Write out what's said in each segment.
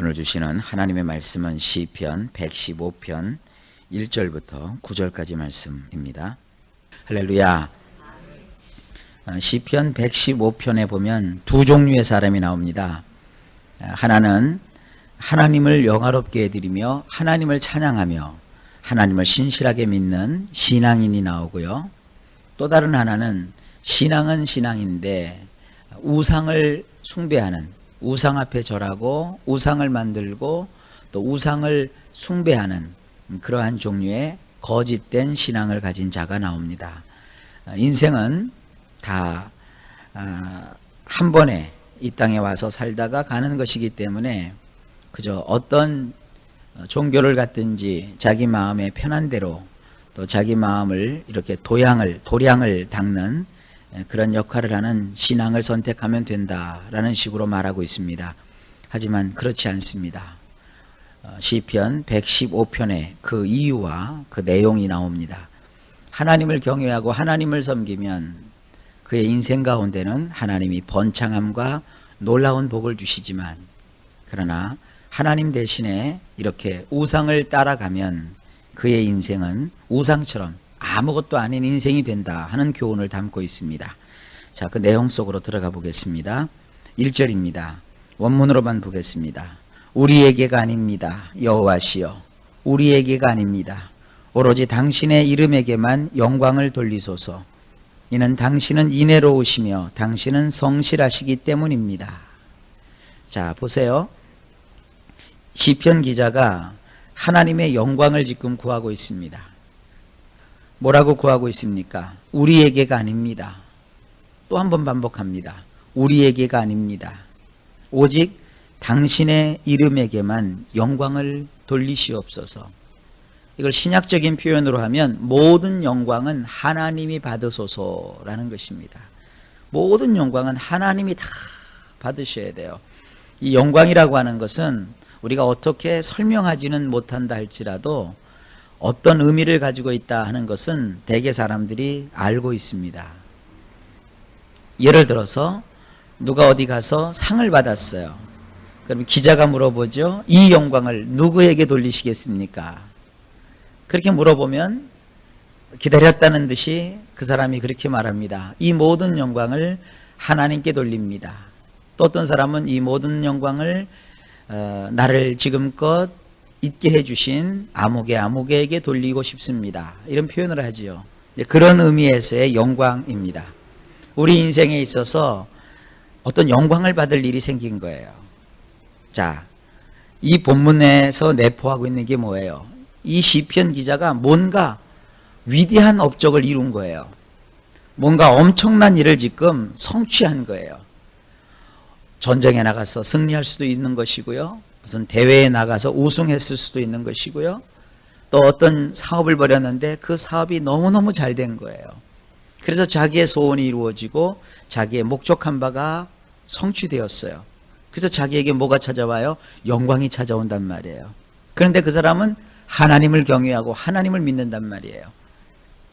오늘 주시는 하나님의 말씀은 시편 115편 1절부터 9절까지 말씀입니다. 할렐루야. 시편 115편에 보면 두 종류의 사람이 나옵니다. 하나는 하나님을 영화롭게 해드리며 하나님을 찬양하며 하나님을 신실하게 믿는 신앙인이 나오고요. 또 다른 하나는 신앙은 신앙인데 우상을 숭배하는, 우상 앞에 절하고 우상을 만들고 또 우상을 숭배하는 그러한 종류의 거짓된 신앙을 가진 자가 나옵니다. 인생은 다 한 번에 이 땅에 와서 살다가 가는 것이기 때문에 그저 어떤 종교를 갖든지 자기 마음의 편한 대로 또 자기 마음을 이렇게 도량을 닦는 그런 역할을 하는 신앙을 선택하면 된다라는 식으로 말하고 있습니다. 하지만 그렇지 않습니다. 시편 115편에 그 이유와 그 내용이 나옵니다. 하나님을 경외하고 하나님을 섬기면 그의 인생 가운데는 하나님이 번창함과 놀라운 복을 주시지만, 그러나 하나님 대신에 이렇게 우상을 따라가면 그의 인생은 우상처럼 아무것도 아닌 인생이 된다 하는 교훈을 담고 있습니다. 자, 그 내용 속으로 들어가 보겠습니다. 1절입니다. 원문으로만 보겠습니다. 우리에게가 아닙니다. 여호와시여, 우리에게가 아닙니다. 오로지 당신의 이름에게만 영광을 돌리소서. 이는 당신은 인애로우시며 당신은 성실하시기 때문입니다. 자, 보세요. 시편 기자가 하나님의 영광을 지금 구하고 있습니다. 뭐라고 구하고 있습니까? 우리에게가 아닙니다. 또 한 번 반복합니다. 우리에게가 아닙니다. 오직 당신의 이름에게만 영광을 돌리시옵소서. 이걸 신약적인 표현으로 하면 모든 영광은 하나님이 받으소서라는 것입니다. 모든 영광은 하나님이 다 받으셔야 돼요. 이 영광이라고 하는 것은 우리가 어떻게 설명하지는 못한다 할지라도 어떤 의미를 가지고 있다 하는 것은 대개 사람들이 알고 있습니다. 예를 들어서 누가 어디 가서 상을 받았어요. 그럼 기자가 물어보죠. 이 영광을 누구에게 돌리시겠습니까? 그렇게 물어보면 기다렸다는 듯이 그 사람이 그렇게 말합니다. 이 모든 영광을 하나님께 돌립니다. 또 어떤 사람은 이 모든 영광을 나를 지금껏 있게 해주신 아무개에게 돌리고 싶습니다. 이런 표현을 하지요. 그런 의미에서의 영광입니다. 우리 인생에 있어서 어떤 영광을 받을 일이 생긴 거예요. 자, 이 본문에서 내포하고 있는 게 뭐예요? 이 시편 기자가 뭔가 위대한 업적을 이룬 거예요. 뭔가 엄청난 일을 지금 성취한 거예요. 전쟁에 나가서 승리할 수도 있는 것이고요. 무슨 대회에 나가서 우승했을 수도 있는 것이고요. 또 어떤 사업을 벌였는데 그 사업이 너무너무 잘 된 거예요. 그래서 자기의 소원이 이루어지고 자기의 목적한 바가 성취되었어요. 그래서 자기에게 뭐가 찾아와요? 영광이 찾아온단 말이에요. 그런데 그 사람은 하나님을 경외하고 하나님을 믿는단 말이에요.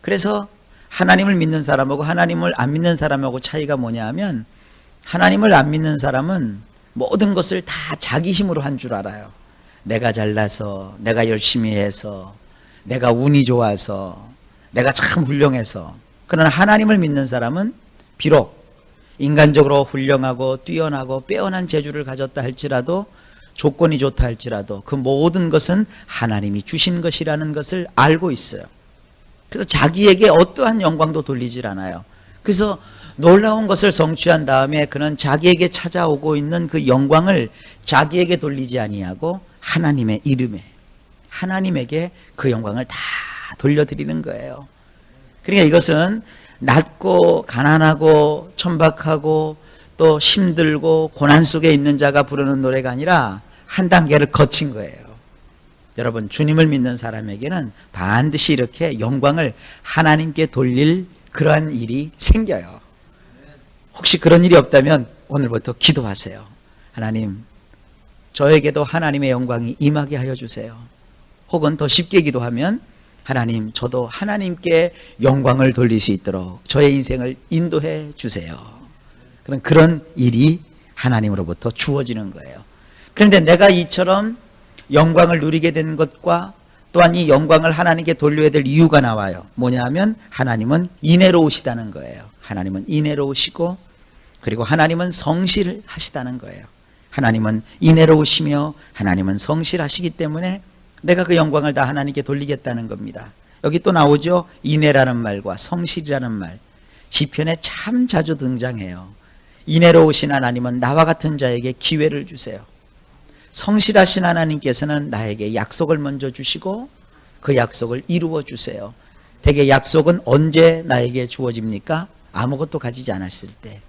그래서 하나님을 믿는 사람하고 하나님을 안 믿는 사람하고 차이가 뭐냐 하면, 하나님을 안 믿는 사람은 모든 것을 다 자기 힘으로 한 줄 알아요. 내가 잘나서, 내가 열심히 해서, 내가 운이 좋아서, 내가 참 훌륭해서. 그러나 하나님을 믿는 사람은 비록 인간적으로 훌륭하고 뛰어나고 빼어난 재주를 가졌다 할지라도, 조건이 좋다 할지라도 그 모든 것은 하나님이 주신 것이라는 것을 알고 있어요. 그래서 자기에게 어떠한 영광도 돌리질 않아요. 그래서 놀라운 것을 성취한 다음에 그는 자기에게 찾아오고 있는 그 영광을 자기에게 돌리지 아니하고 하나님의 이름에, 하나님에게 그 영광을 다 돌려드리는 거예요. 그러니까 이것은 낮고 가난하고 천박하고 또 힘들고 고난 속에 있는 자가 부르는 노래가 아니라 한 단계를 거친 거예요. 여러분, 주님을 믿는 사람에게는 반드시 이렇게 영광을 하나님께 돌릴 그러한 일이 생겨요. 혹시 그런 일이 없다면 오늘부터 기도하세요. 하나님, 저에게도 하나님의 영광이 임하게 하여 주세요. 혹은 더 쉽게 기도하면, 하나님, 저도 하나님께 영광을 돌릴 수 있도록 저의 인생을 인도해 주세요. 그런 일이 하나님으로부터 주어지는 거예요. 그런데 내가 이처럼 영광을 누리게 된 것과 또한 이 영광을 하나님께 돌려야 될 이유가 나와요. 뭐냐 하면 하나님은 인애로우시다는 거예요. 하나님은 인애로우시고 그리고 하나님은 성실하시다는 거예요. 하나님은 인애로우시며 하나님은 성실하시기 때문에 내가 그 영광을 다 하나님께 돌리겠다는 겁니다. 여기 또 나오죠. 인애라는 말과 성실이라는 말. 시편에 참 자주 등장해요. 인애로우신 하나님은 나와 같은 자에게 기회를 주세요. 성실하신 하나님께서는 나에게 약속을 먼저 주시고 그 약속을 이루어 주세요. 대개 약속은 언제 나에게 주어집니까? 아무것도 가지지 않았을 때,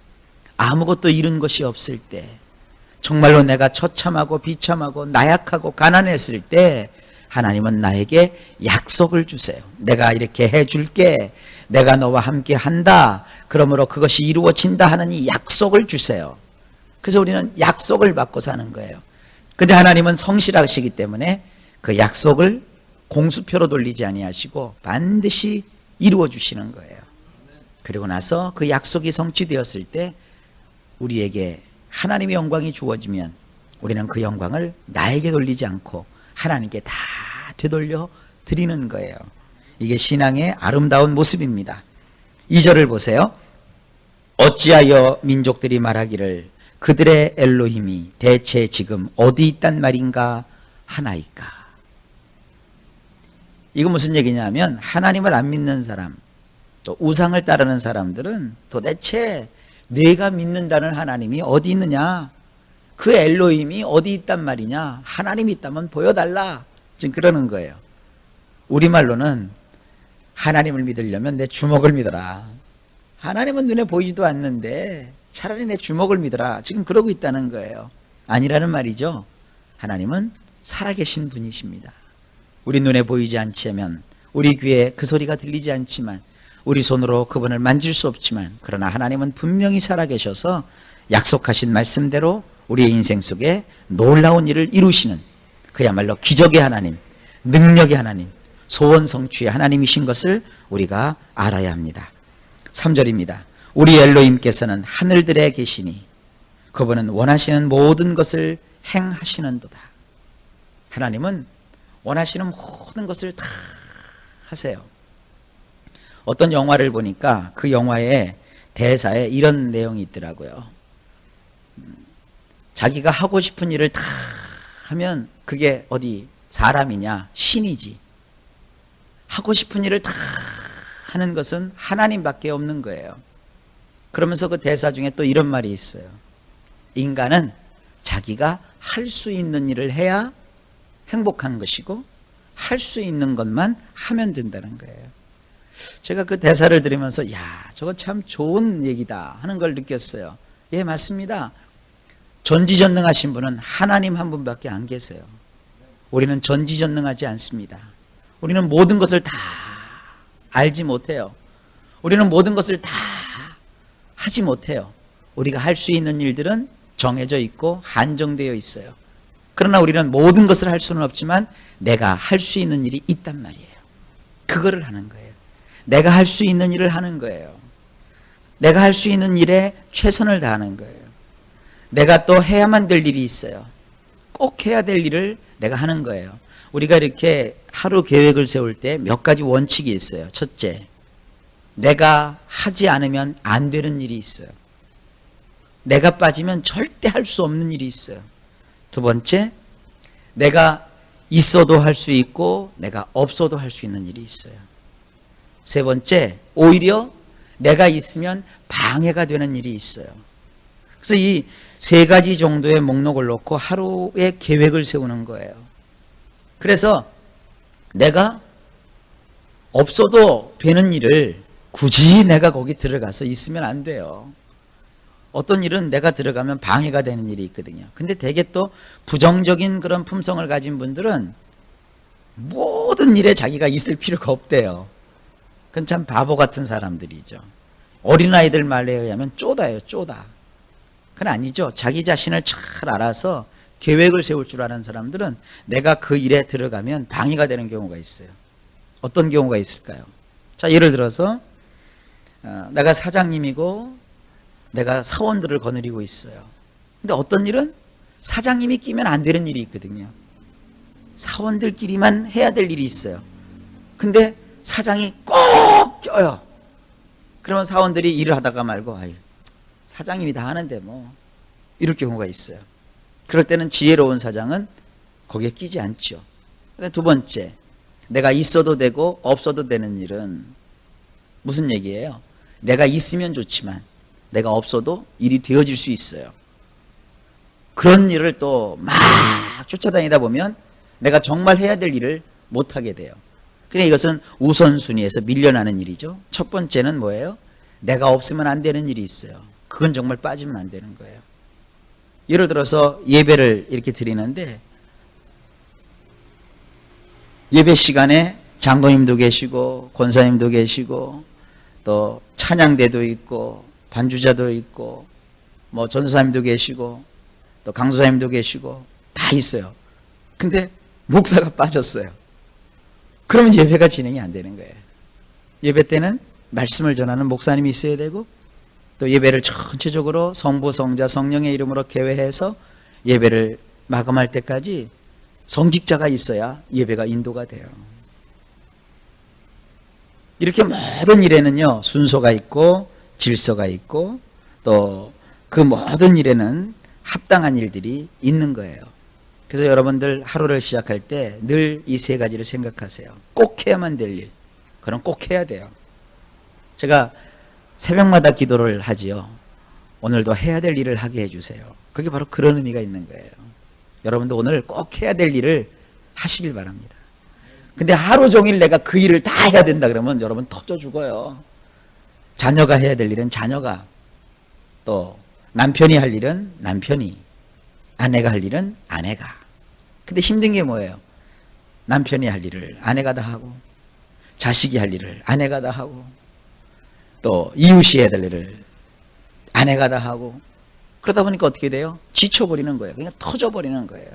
아무것도 잃은 것이 없을 때, 정말로 내가 처참하고 비참하고 나약하고 가난했을 때 하나님은 나에게 약속을 주세요. 내가 이렇게 해줄게. 내가 너와 함께 한다. 그러므로 그것이 이루어진다 하는 이 약속을 주세요. 그래서 우리는 약속을 받고 사는 거예요. 근데 하나님은 성실하시기 때문에 그 약속을 공수표로 돌리지 아니하시고 반드시 이루어 주시는 거예요. 그리고 나서 그 약속이 성취되었을 때 우리에게 하나님의 영광이 주어지면 우리는 그 영광을 나에게 돌리지 않고 하나님께 다 되돌려 드리는 거예요. 이게 신앙의 아름다운 모습입니다. 2절을 보세요. 어찌하여 민족들이 말하기를 그들의 엘로힘이 대체 지금 어디 있단 말인가 하나이까. 이거 무슨 얘기냐면 하나님을 안 믿는 사람, 또 우상을 따르는 사람들은 도대체 내가 믿는다는 하나님이 어디 있느냐, 그 엘로힘이 어디 있단 말이냐, 하나님이 있다면 보여달라, 지금 그러는 거예요. 우리말로는 하나님을 믿으려면 내 주먹을 믿어라. 하나님은 눈에 보이지도 않는데 차라리 내 주먹을 믿어라. 지금 그러고 있다는 거예요. 아니라는 말이죠. 하나님은 살아계신 분이십니다. 우리 눈에 보이지 않지만, 우리 귀에 그 소리가 들리지 않지만, 우리 손으로 그분을 만질 수 없지만, 그러나 하나님은 분명히 살아계셔서 약속하신 말씀대로 우리의 인생 속에 놀라운 일을 이루시는 그야말로 기적의 하나님, 능력의 하나님, 소원 성취의 하나님이신 것을 우리가 알아야 합니다. 3절입니다. 우리 엘로힘께서는 하늘들에 계시니 그분은 원하시는 모든 것을 행하시는도다. 하나님은 원하시는 모든 것을 다 하세요. 어떤 영화를 보니까 그 영화의 대사에 이런 내용이 있더라고요. 자기가 하고 싶은 일을 다 하면 그게 어디 사람이냐, 신이지. 하고 싶은 일을 다 하는 것은 하나님밖에 없는 거예요. 그러면서 그 대사 중에 또 이런 말이 있어요. 인간은 자기가 할 수 있는 일을 해야 행복한 것이고 할 수 있는 것만 하면 된다는 거예요. 제가 그 대사를 들으면서 야, 저거 참 좋은 얘기다 하는 걸 느꼈어요. 예, 맞습니다. 전지전능하신 분은 하나님 한 분밖에 안 계세요. 우리는 전지전능하지 않습니다. 우리는 모든 것을 다 알지 못해요. 우리는 모든 것을 다 하지 못해요. 우리가 할 수 있는 일들은 정해져 있고 한정되어 있어요. 그러나 우리는 모든 것을 할 수는 없지만 내가 할 수 있는 일이 있단 말이에요. 그거를 하는 거예요. 내가 할 수 있는 일을 하는 거예요. 내가 할 수 있는 일에 최선을 다하는 거예요. 내가 또 해야만 될 일이 있어요. 꼭 해야 될 일을 내가 하는 거예요. 우리가 이렇게 하루 계획을 세울 때 몇 가지 원칙이 있어요. 첫째, 내가 하지 않으면 안 되는 일이 있어요. 내가 빠지면 절대 할 수 없는 일이 있어요. 두 번째, 내가 있어도 할 수 있고 내가 없어도 할 수 있는 일이 있어요. 세 번째, 오히려 내가 있으면 방해가 되는 일이 있어요. 그래서 이 세 가지 정도의 목록을 놓고 하루의 계획을 세우는 거예요. 그래서 내가 없어도 되는 일을 굳이 내가 거기 들어가서 있으면 안 돼요. 어떤 일은 내가 들어가면 방해가 되는 일이 있거든요. 근데 대개 또 부정적인 그런 품성을 가진 분들은 모든 일에 자기가 있을 필요가 없대요. 그건 참 바보 같은 사람들이죠. 어린아이들 말에 의하면 쪼다예요, 쪼다. 그건 아니죠. 자기 자신을 잘 알아서 계획을 세울 줄 아는 사람들은 내가 그 일에 들어가면 방해가 되는 경우가 있어요. 어떤 경우가 있을까요? 자, 예를 들어서 내가 사장님이고 내가 사원들을 거느리고 있어요. 근데 어떤 일은 사장님이 끼면 안 되는 일이 있거든요. 사원들끼리만 해야 될 일이 있어요. 근데 사장이 꼭 껴요. 그러면 사원들이 일을 하다가 말고 아유, 사장님이 다 하는데 뭐 이럴 경우가 있어요. 그럴 때는 지혜로운 사장은 거기에 끼지 않죠. 두 번째, 내가 있어도 되고 없어도 되는 일은 무슨 얘기예요? 내가 있으면 좋지만 내가 없어도 일이 되어질 수 있어요. 그런 일을 또 막 쫓아다니다 보면 내가 정말 해야 될 일을 못하게 돼요. 그러니까 이것은 우선순위에서 밀려나는 일이죠. 첫 번째는 뭐예요? 내가 없으면 안 되는 일이 있어요. 그건 정말 빠지면 안 되는 거예요. 예를 들어서 예배를 이렇게 드리는데 예배 시간에 장로님도 계시고 권사님도 계시고 또 찬양대도 있고 반주자도 있고 뭐 전도사님도 계시고 또 강도사님도 계시고 다 있어요. 근데 목사가 빠졌어요. 그러면 예배가 진행이 안 되는 거예요. 예배 때는 말씀을 전하는 목사님이 있어야 되고 또 예배를 전체적으로 성부, 성자, 성령의 이름으로 개회해서 예배를 마감할 때까지 성직자가 있어야 예배가 인도가 돼요. 이렇게 모든 일에는요, 순서가 있고 질서가 있고 또 그 모든 일에는 합당한 일들이 있는 거예요. 그래서 여러분들 하루를 시작할 때 늘 이 세 가지를 생각하세요. 꼭 해야만 될 일. 그럼 꼭 해야 돼요. 제가 새벽마다 기도를 하지요. 오늘도 해야 될 일을 하게 해주세요. 그게 바로 그런 의미가 있는 거예요. 여러분도 오늘 꼭 해야 될 일을 하시길 바랍니다. 근데 하루 종일 내가 그 일을 다 해야 된다 그러면 여러분 터져 죽어요. 자녀가 해야 될 일은 자녀가, 또 남편이 할 일은 남편이, 아내가 할 일은 아내가. 근데 힘든 게 뭐예요? 남편이 할 일을 아내가 다 하고 자식이 할 일을 아내가 다 하고 또 이웃이 해야 될 일을 아내가 다 하고 그러다 보니까 어떻게 돼요? 지쳐버리는 거예요. 그냥 터져버리는 거예요.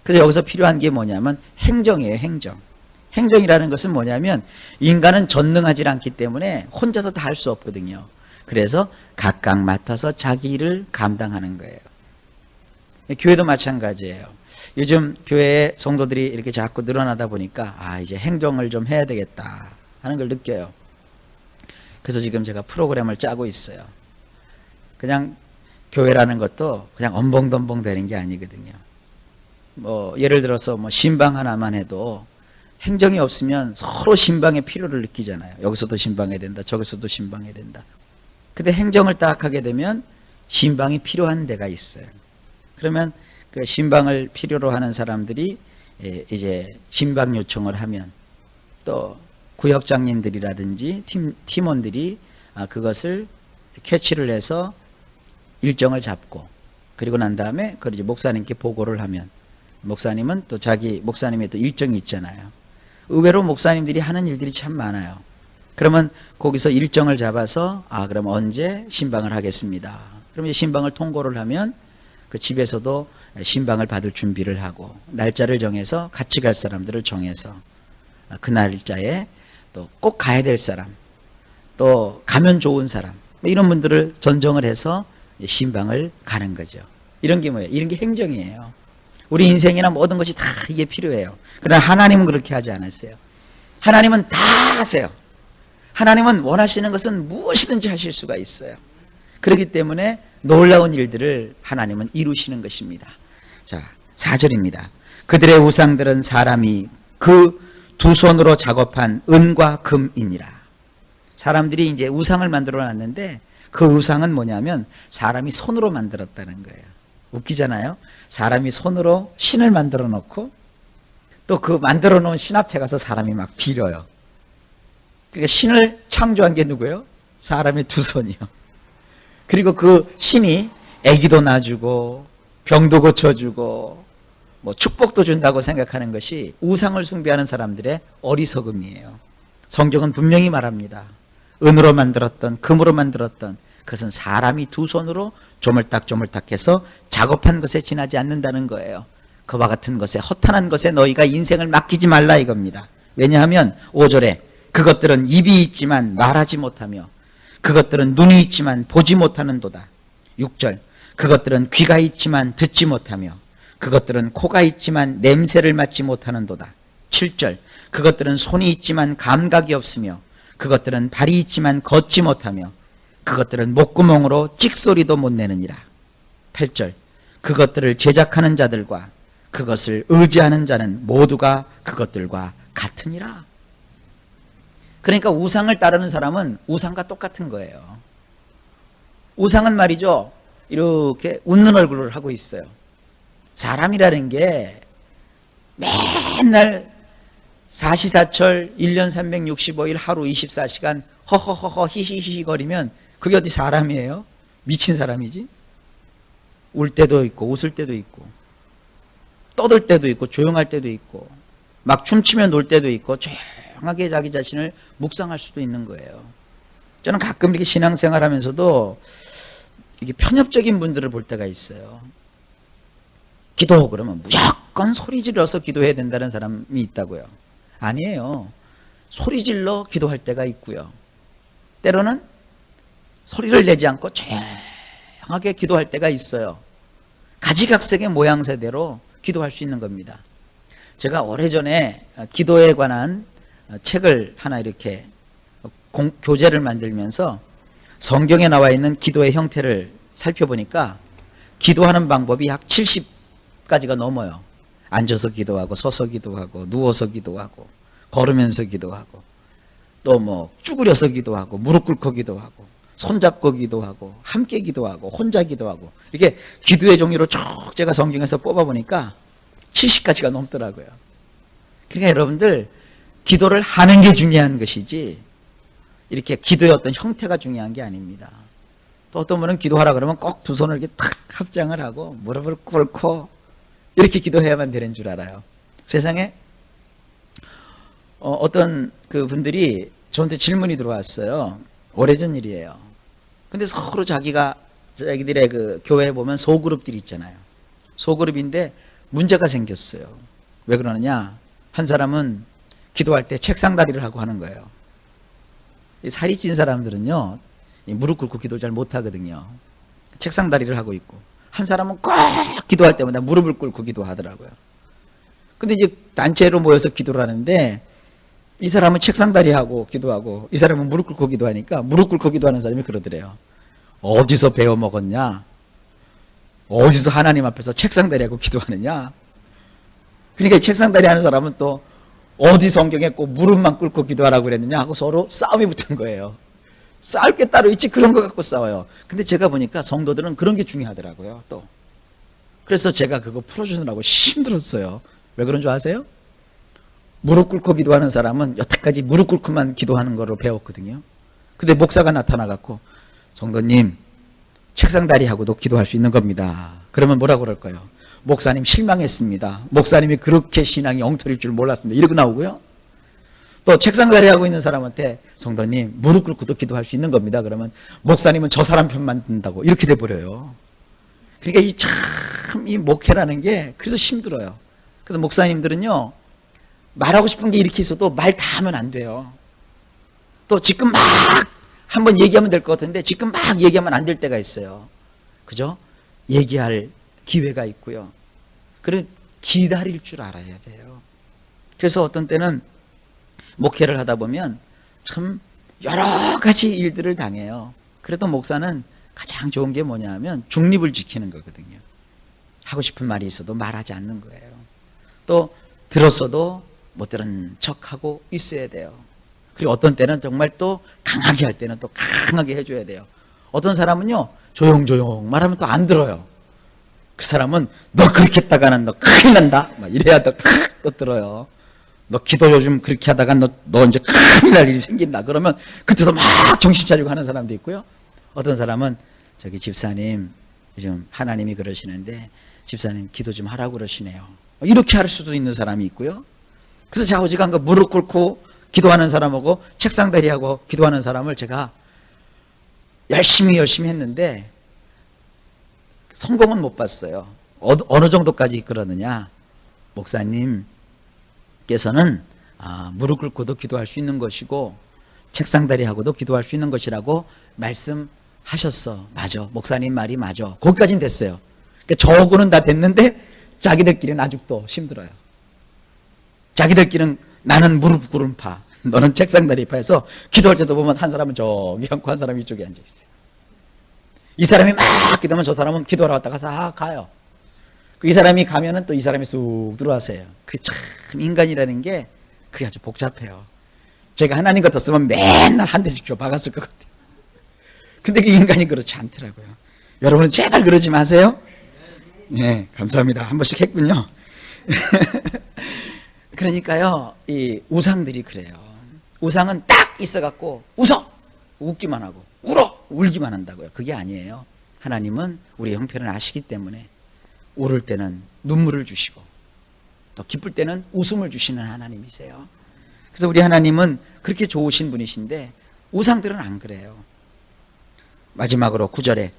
그래서 여기서 필요한 게 뭐냐면 행정이에요. 행정. 행정이라는 것은 뭐냐면 인간은 전능하지 않기 때문에 혼자서 다 할 수 없거든요. 그래서 각각 맡아서 자기 일을 감당하는 거예요. 교회도 마찬가지예요. 요즘 교회에 성도들이 이렇게 자꾸 늘어나다 보니까 이제 행정을 좀 해야 되겠다 하는 걸 느껴요. 그래서 지금 제가 프로그램을 짜고 있어요. 그냥 교회라는 것도 그냥 엄벙덤벙 되는 게 아니거든요. 뭐 예를 들어서 뭐 신방 하나만 해도 행정이 없으면 서로 신방의 필요를 느끼잖아요. 여기서도 신방해야 된다. 저기서도 신방해야 된다. 근데 행정을 딱 하게 되면 신방이 필요한 데가 있어요. 그러면 그 신방을 필요로 하는 사람들이 이제 신방 요청을 하면 또 구역장님들이라든지 팀원들이 그것을 캐치를 해서 일정을 잡고 그리고 난 다음에 그걸 이제 목사님께 보고를 하면 목사님은 또 자기 목사님의 또 일정이 있잖아요. 의외로 목사님들이 하는 일들이 참 많아요. 그러면 거기서 일정을 잡아서 그럼 언제 신방을 하겠습니다. 그러면 신방을 통고를 하면 그 집에서도 신방을 받을 준비를 하고 날짜를 정해서 같이 갈 사람들을 정해서 그 날짜에 또 꼭 가야 될 사람 또 가면 좋은 사람 이런 분들을 전정을 해서 신방을 가는 거죠. 이런 게 뭐예요? 이런 게 행정이에요. 우리 인생이나 모든 것이 다 이게 필요해요. 그러나 하나님은 그렇게 하지 않았어요. 하나님은 다 하세요. 하나님은 원하시는 것은 무엇이든지 하실 수가 있어요. 그렇기 때문에 놀라운 일들을 하나님은 이루시는 것입니다. 자, 4절입니다. 그들의 우상들은 사람이 그 두 손으로 작업한 은과 금이니라. 사람들이 이제 우상을 만들어 놨는데 그 우상은 뭐냐면 사람이 손으로 만들었다는 거예요. 웃기잖아요. 사람이 손으로 신을 만들어 놓고 또 그 만들어 놓은 신 앞에 가서 사람이 막 빌어요. 그러니까 신을 창조한 게 누구예요? 사람의 두 손이요. 그리고 그 신이 아기도 낳아주고 병도 고쳐주고 뭐 축복도 준다고 생각하는 것이 우상을 숭배하는 사람들의 어리석음이에요. 성경은 분명히 말합니다. 은으로 만들었던 금으로 만들었던 그것은 사람이 두 손으로 조물딱조물딱해서 작업한 것에 지나지 않는다는 거예요. 그와 같은 것에 허탄한 것에 너희가 인생을 맡기지 말라 이겁니다. 왜냐하면 5절에 그것들은 입이 있지만 말하지 못하며 그것들은 눈이 있지만 보지 못하는도다. 6절 그것들은 귀가 있지만 듣지 못하며 그것들은 코가 있지만 냄새를 맡지 못하는도다. 7절 그것들은 손이 있지만 감각이 없으며 그것들은 발이 있지만 걷지 못하며 그것들은 목구멍으로 찍소리도 못 내느니라. 8절 그것들을 제작하는 자들과 그것을 의지하는 자는 모두가 그것들과 같으니라. 그러니까 우상을 따르는 사람은 우상과 똑같은 거예요. 우상은 말이죠, 이렇게 웃는 얼굴을 하고 있어요. 사람이라는 게 맨날 사시사철 1년 365일 하루 24시간 허허허허 히히히히 거리면 그게 어디 사람이에요? 미친 사람이지. 울 때도 있고 웃을 때도 있고 떠들 때도 있고 조용할 때도 있고 막 춤추며 놀 때도 있고 조용하게 자기 자신을 묵상할 수도 있는 거예요. 저는 가끔 이렇게 신앙생활 하면서도 이게 편협적인 분들을 볼 때가 있어요. 기도 그러면 무조건 소리 질러서 기도해야 된다는 사람이 있다고요. 아니에요. 소리 질러 기도할 때가 있고요. 때로는 소리를 내지 않고 조용하게 기도할 때가 있어요. 가지각색의 모양새대로 기도할 수 있는 겁니다. 제가 오래전에 기도에 관한 책을 하나 이렇게 교재를 만들면서 성경에 나와 있는 기도의 형태를 살펴보니까 기도하는 방법이 약 70가지가 넘어요. 앉아서 기도하고 서서 기도하고 누워서 기도하고 걸으면서 기도하고 또 뭐 쭈그려서 기도하고 무릎 꿇고 기도하고 손잡고 기도하고 함께 기도하고 혼자 기도하고 이렇게 기도의 종류로 쭉 제가 성경에서 뽑아보니까 70가지가 넘더라고요. 그러니까 여러분들 기도를 하는 게 중요한 것이지 이렇게 기도의 어떤 형태가 중요한 게 아닙니다. 또 어떤 분은 기도하라 그러면 꼭 두 손을 이렇게 탁 합장을 하고 무릎을 꿇고 이렇게 기도해야만 되는 줄 알아요. 세상에 어떤 그 분들이 저한테 질문이 들어왔어요. 오래전 일이에요. 근데 서로 자기들의 그 교회에 보면 소그룹들이 있잖아요. 소그룹인데 문제가 생겼어요. 왜 그러느냐? 한 사람은 기도할 때 책상 다리를 하고 하는 거예요. 살이 찐 사람들은요, 무릎 꿇고 기도를 잘 못하거든요. 책상 다리를 하고 있고. 한 사람은 꼭 기도할 때마다 무릎을 꿇고 기도하더라고요. 근데 이제 단체로 모여서 기도를 하는데, 이 사람은 책상 다리하고 기도하고, 이 사람은 무릎 꿇고 기도하니까, 무릎 꿇고 기도하는 사람이 그러더래요. 어디서 배워 먹었냐? 어디서 하나님 앞에서 책상 다리하고 기도하느냐? 그러니까 이 책상 다리 하는 사람은 또, 어디 성경에 꼭 무릎만 꿇고 기도하라고 그랬느냐 하고 서로 싸움이 붙은 거예요. 싸울 게 따로 있지 그런 거 갖고 싸워요. 근데 제가 보니까 성도들은 그런 게 중요하더라고요. 또 그래서 제가 그거 풀어주느라고 힘들었어요. 왜 그런 줄 아세요? 무릎 꿇고 기도하는 사람은 여태까지 무릎 꿇고만 기도하는 거로 배웠거든요. 근데 목사가 나타나갖고 성도님 책상 다리하고도 기도할 수 있는 겁니다. 그러면 뭐라고 그럴까요? 목사님 실망했습니다. 목사님이 그렇게 신앙이 엉터리일 줄 몰랐습니다. 이러고 나오고요. 또 책상 다리하고 있는 사람한테 성도님 무릎 꿇고도 기도할 수 있는 겁니다. 그러면 목사님은 저 사람 편만 든다고 이렇게 돼버려요. 그러니까 이 목회라는 게 그래서 힘들어요. 그래서 목사님들은요 말하고 싶은 게 이렇게 있어도 말 다 하면 안 돼요. 또 지금 막 한번 얘기하면 될 것 같은데 지금 막 얘기하면 안 될 때가 있어요. 그죠? 얘기할 기회가 있고요. 그리고 기다릴 줄 알아야 돼요. 그래서 어떤 때는 목회를 하다 보면 참 여러 가지 일들을 당해요. 그래도 목사는 가장 좋은 게 뭐냐 하면 중립을 지키는 거거든요. 하고 싶은 말이 있어도 말하지 않는 거예요. 또 들었어도 못 들은 척하고 있어야 돼요. 그리고 어떤 때는 정말 또 강하게 할 때는 또 강하게 해줘야 돼요. 어떤 사람은요 조용조용 말하면 또 안 들어요. 그 사람은 너 그렇게 했다가는 너 큰일 난다 막 이래야 또 들어요. 너 기도 요즘 그렇게 하다가 너 이제 큰일 날 일이 생긴다 그러면 그때도 막 정신 차리고 하는 사람도 있고요. 어떤 사람은 저기 집사님 요즘 하나님이 그러시는데 집사님 기도 좀 하라고 그러시네요. 이렇게 할 수도 있는 사람이 있고요. 그래서 좌우지간 거 무릎 꿇고 기도하는 사람하고 책상 다리하고 기도하는 사람을 제가 열심히 했는데 성공은 못 봤어요. 어느 정도까지 이끌었느냐? 목사님께서는 무릎 꿇고도 기도할 수 있는 것이고 책상 다리하고도 기도할 수 있는 것이라고 말씀하셨어요. 하셨어. 맞아. 목사님 말이 맞아. 거기까지는 됐어요. 그러니까 저거는 다 됐는데 자기들끼리는 아직도 힘들어요. 자기들끼리는 나는 무릎 구름파, 너는 책상 다리파에서 기도할 때도 보면 한 사람은 저기 앉고 한 사람이 이쪽에 앉아 있어요. 이 사람이 막 기도하면 저 사람은 기도하러 왔다가 싹 가요. 이 사람이 가면은 또 이 사람이 쑥 들어와서요. 그 참 인간이라는 게 그게 아주 복잡해요. 제가 하나님 같았으면 맨날 한 대씩 줘 박았을 것 같아요. 근데 그 인간이 그렇지 않더라고요. 여러분은 제발 그러지 마세요. 네, 감사합니다. 한 번씩 했군요. 그러니까요, 이 우상들이 그래요. 우상은 딱 있어갖고 웃어! 웃기만 하고 울어! 울기만 한다고요. 그게 아니에요. 하나님은 우리의 형편을 아시기 때문에 울을 때는 눈물을 주시고 또 기쁠 때는 웃음을 주시는 하나님이세요. 그래서 우리 하나님은 그렇게 좋으신 분이신데 우상들은 안 그래요. 마지막으로 9절에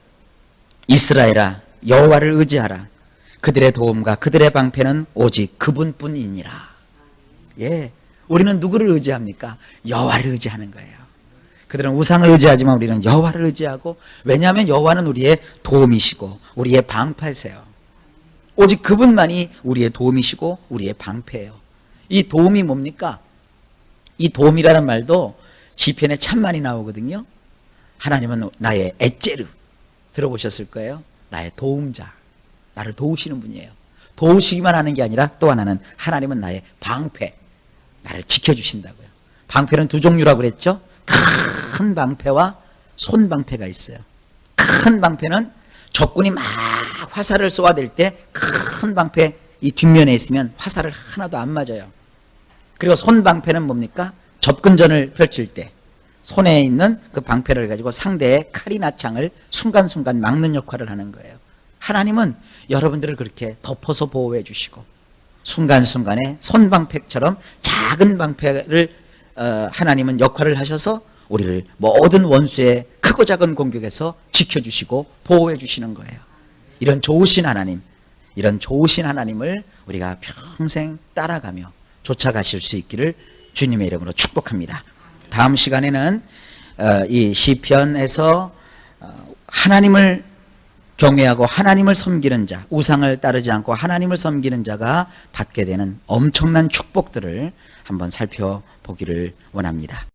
이스라엘아 여호와를 의지하라. 그들의 도움과 그들의 방패는 오직 그분뿐이니라. 예, 우리는 누구를 의지합니까? 여호와를 의지하는 거예요. 그들은 우상을 의지하지만 우리는 여호와를 의지하고, 왜냐하면 여호와는 우리의 도움이시고 우리의 방패세요. 오직 그분만이 우리의 도움이시고 우리의 방패예요. 이 도움이 뭡니까? 이 도움이라는 말도 시편에 참 많이 나오거든요. 하나님은 나의 엣제르 들어보셨을 거예요. 나의 도움자, 나를 도우시는 분이에요. 도우시기만 하는 게 아니라 또 하나는 하나님은 나의 방패, 나를 지켜주신다고요. 방패는 두 종류라고 그랬죠. 큰 방패와 손방패가 있어요. 큰 방패는 적군이 막 화살을 쏘아댈 때 큰 방패 이 뒷면에 있으면 화살을 하나도 안 맞아요. 그리고 손방패는 뭡니까? 접근전을 펼칠 때 손에 있는 그 방패를 가지고 상대의 칼이나 창을 순간순간 막는 역할을 하는 거예요. 하나님은 여러분들을 그렇게 덮어서 보호해 주시고 순간순간에 손방패처럼 작은 방패를 하나님은 역할을 하셔서 우리를 모든 원수의 크고 작은 공격에서 지켜주시고 보호해 주시는 거예요. 이런 좋으신 하나님, 이런 좋으신 하나님을 우리가 평생 따라가며 쫓아가실 수 있기를 주님의 이름으로 축복합니다. 다음 시간에는 이 시편에서 하나님을 경외하고 하나님을 섬기는 자, 우상을 따르지 않고 하나님을 섬기는 자가 받게 되는 엄청난 축복들을 한번 살펴보기를 원합니다.